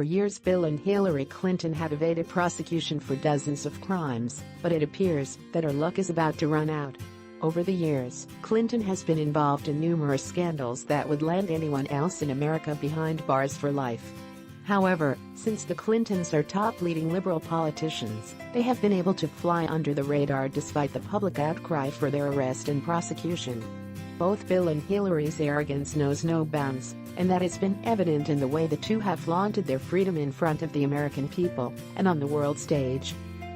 For years Bill and Hillary Clinton have evaded prosecution for dozens of crimes, but it appears that her luck is about to run out. Over the years, Clinton has been involved in numerous scandals that would land anyone else in America behind bars for life. However, since the Clintons are top leading liberal politicians, they have been able to fly under the radar despite the public outcry for their arrest and prosecution. Both Bill and Hillary's arrogance knows no bounds, and that has been evident in the way the two have flaunted their freedom in front of the American people and on the world stage.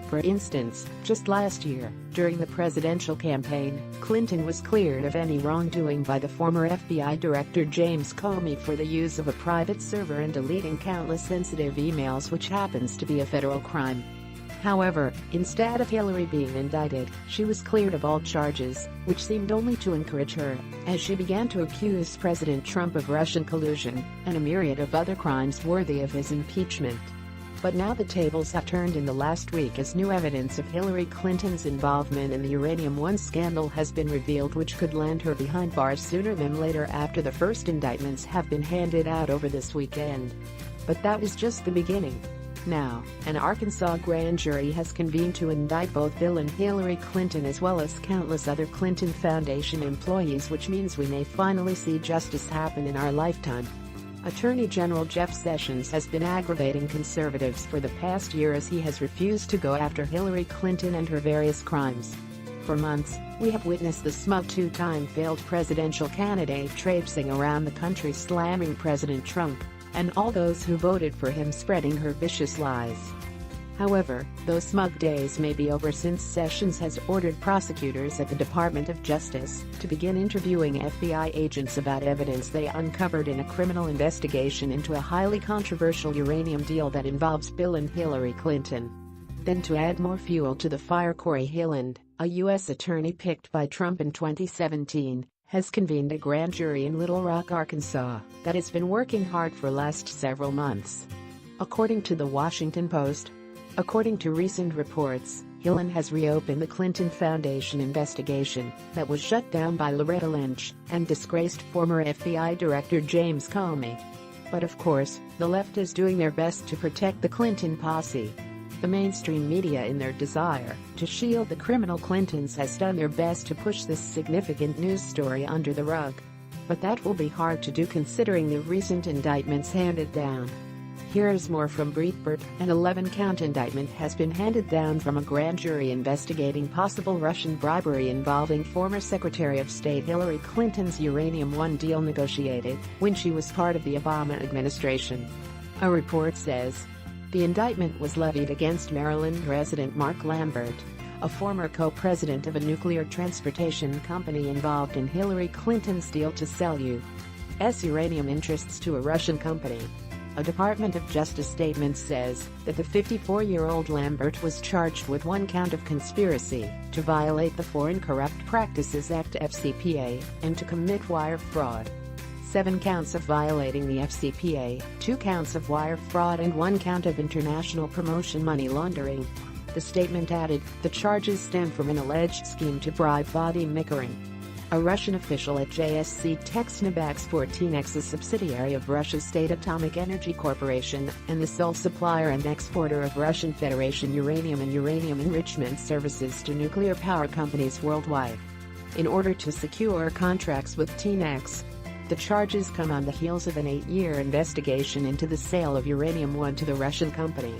For instance, just last year, during the presidential campaign, Clinton was cleared of any wrongdoing by the former FBI Director James Comey for the use of a private server and deleting countless sensitive emails, which happens to be a federal crime. However, instead of Hillary being indicted, she was cleared of all charges, which seemed only to encourage her, as she began to accuse President Trump of Russian collusion and a myriad of other crimes worthy of his impeachment. But now the tables have turned in the last week as new evidence of Hillary Clinton's involvement in the Uranium One scandal has been revealed, which could land her behind bars sooner than later after the first indictments have been handed out over this weekend. But that is just the beginning. Now, an Arkansas grand jury has convened to indict both Bill and Hillary Clinton as well as countless other Clinton Foundation employees, which means we may finally see justice happen in our lifetime. Attorney General Jeff Sessions has been aggravating conservatives for the past year as he has refused to go after Hillary Clinton and her various crimes. For months, we have witnessed the smug two-time failed presidential candidate traipsing around the country slamming President Trump and all those who voted for him, spreading her vicious lies. However, those smug days may be over since Sessions has ordered prosecutors at the Department of Justice to begin interviewing FBI agents about evidence they uncovered in a criminal investigation into a highly controversial uranium deal that involves Bill and Hillary Clinton. Then, to add more fuel to the fire, Corey Hilland, a U.S. attorney picked by Trump in 2017, has convened a grand jury in Little Rock, Arkansas, that has been working hard for last several months. According to the Washington Post, according to recent reports, Hilland has reopened the Clinton Foundation investigation that was shut down by Loretta Lynch and disgraced former FBI Director James Comey. But of course, the left is doing their best to protect the Clinton posse. The mainstream media, in their desire to shield the criminal Clintons, has done their best to push this significant news story under the rug. But that will be hard to do considering the recent indictments handed down. Here's more from Breitbart. An 11-count indictment has been handed down from a grand jury investigating possible Russian bribery involving former Secretary of State Hillary Clinton's Uranium One deal negotiated when she was part of the Obama administration. A report says the indictment was levied against Maryland resident Mark Lambert, a former co-president of a nuclear transportation company involved in Hillary Clinton's deal to sell U.S. uranium interests to a Russian company. A Department of Justice statement says that the 54-year-old Lambert was charged with one count of conspiracy to violate the Foreign Corrupt Practices Act (FCPA) and to commit wire fraud. 7 counts of violating the FCPA, 2 counts of wire fraud and 1 count of international promotion money laundering. The statement added, the charges stem from an alleged scheme to bribe Vadim Mikarin, a Russian official at JSC Technobax 14X, a subsidiary of Russia's State Atomic Energy Corporation and the sole supplier and exporter of Russian Federation uranium and uranium enrichment services to nuclear power companies worldwide. In order to secure contracts with TNEX, the charges come on the heels of an 8-year investigation into the sale of Uranium One to the Russian company.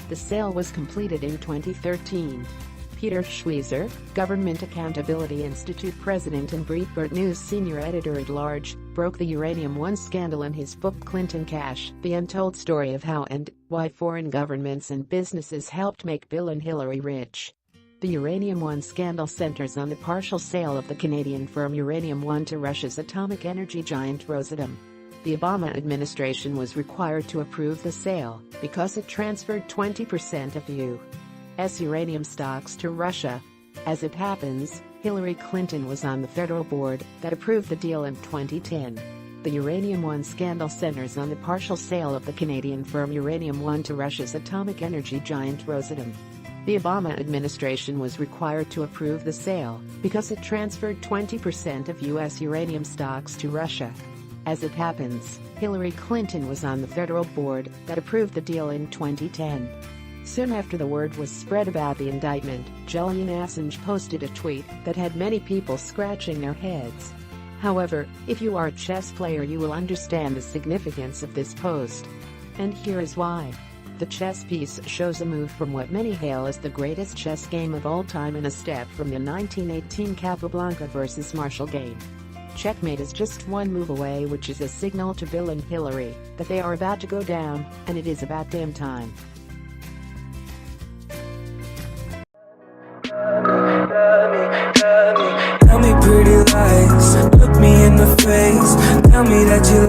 The sale was completed in 2013. Peter Schweizer, Government Accountability Institute president and Breitbart News senior editor-at-large, broke the Uranium One scandal in his book Clinton Cash: The Untold Story of How and Why Foreign Governments and Businesses Helped Make Bill and Hillary Rich. The Uranium One scandal centers on the partial sale of the Canadian firm Uranium One to Russia's atomic energy giant Rosatom. The Obama administration was required to approve the sale because it transferred 20% of U.S. uranium stocks to Russia. As it happens, Hillary Clinton was on the federal board that approved the deal in 2010. The Uranium One scandal centers on the partial sale of the Canadian firm Uranium One to Russia's atomic energy giant Rosatom. The Obama administration was required to approve the sale because it transferred 20% of U.S. uranium stocks to Russia. As it happens, Hillary Clinton was on the federal board that approved the deal in 2010. Soon after the word was spread about the indictment, Julian Assange posted a tweet that had many people scratching their heads. However, if you are a chess player, you will understand the significance of this post. And here is why. The chess piece shows a move from what many hail as the greatest chess game of all time and a step from the 1918 Capablanca versus Marshall game. Checkmate is just one move away, which is a signal to Bill and Hillary that they are about to go down, and it is about damn time. Tell me pretty lies, look me in the face. Tell me that you